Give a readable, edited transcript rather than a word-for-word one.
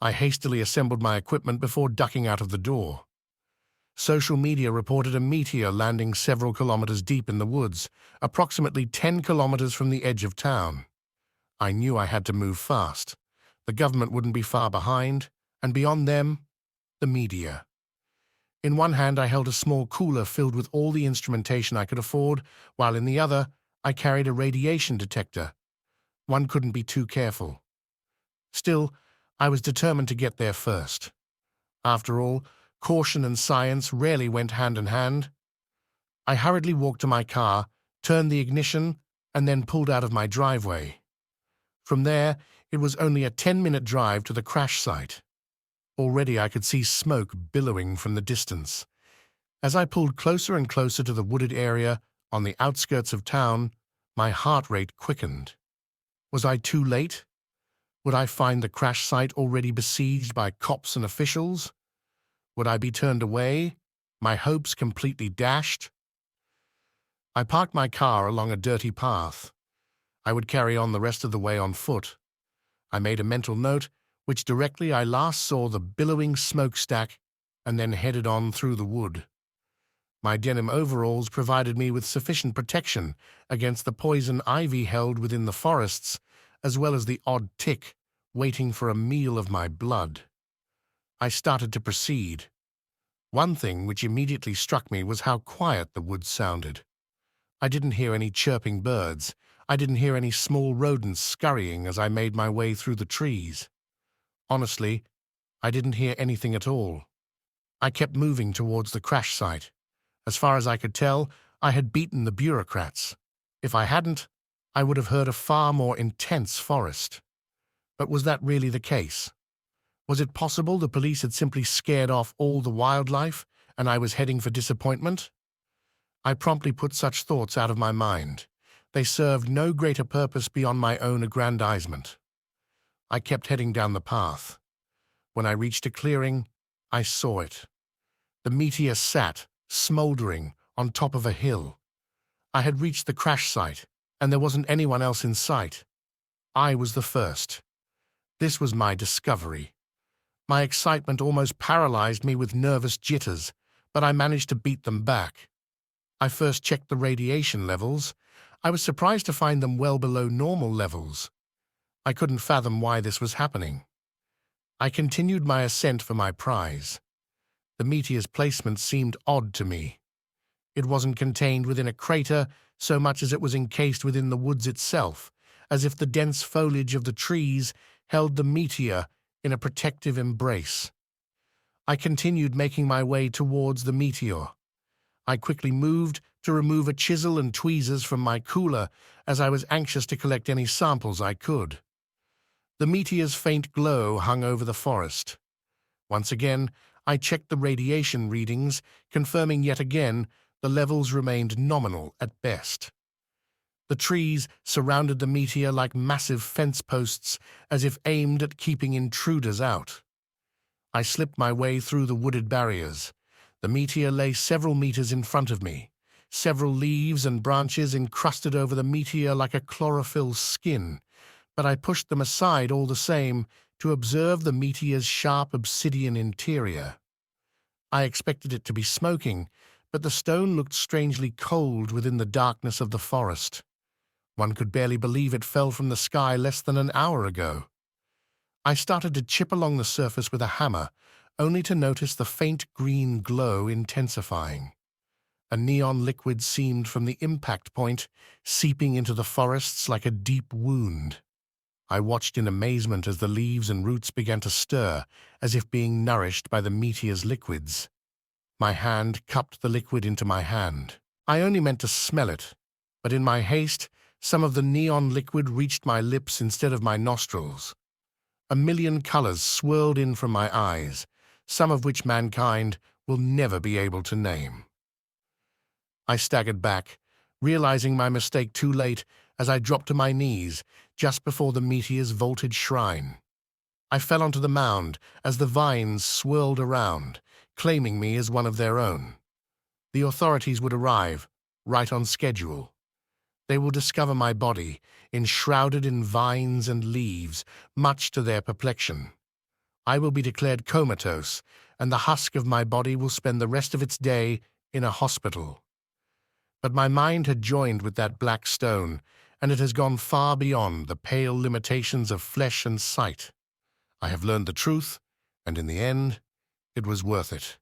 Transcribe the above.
I hastily assembled my equipment before ducking out of the door. Social media reported a meteor landing several kilometers deep in the woods, approximately 10 kilometers from the edge of town. I knew I had to move fast. The government wouldn't be far behind, and beyond them, the media. In one hand, I held a small cooler filled with all the instrumentation I could afford, while in the other, I carried a radiation detector. One couldn't be too careful. Still, I was determined to get there first. After all, caution and science rarely went hand in hand. I hurriedly walked to my car, turned the ignition, and then pulled out of my driveway. From there, it was only a 10-minute drive to the crash site. Already I could see smoke billowing from the distance. As I pulled closer and closer to the wooded area on the outskirts of town, my heart rate quickened. Was I too late? Would I find the crash site already besieged by cops and officials? Would I be turned away, my hopes completely dashed? I parked my car along a dirty path. I would carry on the rest of the way on foot. I made a mental note which directly I last saw the billowing smokestack and then headed on through the wood. My denim overalls provided me with sufficient protection against the poison ivy held within the forests, as well as the odd tick waiting for a meal of my blood. I started to proceed. One thing which immediately struck me was how quiet the woods sounded. I didn't hear any chirping birds. I didn't hear any small rodents scurrying as I made my way through the trees. Honestly, I didn't hear anything at all. I kept moving towards the crash site. As far as I could tell, I had beaten the bureaucrats. If I hadn't, I would have heard a far more intense forest. But was that really the case? Was it possible the police had simply scared off all the wildlife and I was heading for disappointment? I promptly put such thoughts out of my mind. They served no greater purpose beyond my own aggrandizement. I kept heading down the path. When I reached a clearing, I saw it. The meteor sat, smoldering, on top of a hill. I had reached the crash site, and there wasn't anyone else in sight. I was the first. This was my discovery. My excitement almost paralyzed me with nervous jitters, but I managed to beat them back. I first checked the radiation levels. I was surprised to find them well below normal levels. I couldn't fathom why this was happening. I continued my ascent for my prize. The meteor's placement seemed odd to me. It wasn't contained within a crater so much as it was encased within the woods itself, as if the dense foliage of the trees held the meteor in a protective embrace. I continued making my way towards the meteor. I quickly moved to remove a chisel and tweezers from my cooler as I was anxious to collect any samples I could. The meteor's faint glow hung over the forest. Once again, I checked the radiation readings, confirming yet again the levels remained nominal at best. The trees surrounded the meteor like massive fence posts, as if aimed at keeping intruders out. I slipped my way through the wooded barriers. The meteor lay several meters in front of me. Several leaves and branches encrusted over the meteor like a chlorophyll skin, but I pushed them aside all the same to observe the meteor's sharp obsidian interior. I expected it to be smoking, but the stone looked strangely cold within the darkness of the forest. One could barely believe it fell from the sky less than an hour ago. I started to chip along the surface with a hammer, only to notice the faint green glow intensifying. A neon liquid seemed from the impact point, seeping into the forests like a deep wound. I watched in amazement as the leaves and roots began to stir, as if being nourished by the meteor's liquids. My hand cupped the liquid into my hand. I only meant to smell it, but in my haste, some of the neon liquid reached my lips instead of my nostrils. A million colors swirled in from my eyes, some of which mankind will never be able to name. I staggered back, realizing my mistake too late as I dropped to my knees just before the meteor's vaulted shrine. I fell onto the mound as the vines swirled around, claiming me as one of their own. The authorities would arrive, right on schedule. They will discover my body, enshrouded in vines and leaves, much to their perplexion. I will be declared comatose, and the husk of my body will spend the rest of its day in a hospital. But my mind had joined with that black stone, and it has gone far beyond the pale limitations of flesh and sight. I have learned the truth, and in the end, it was worth it.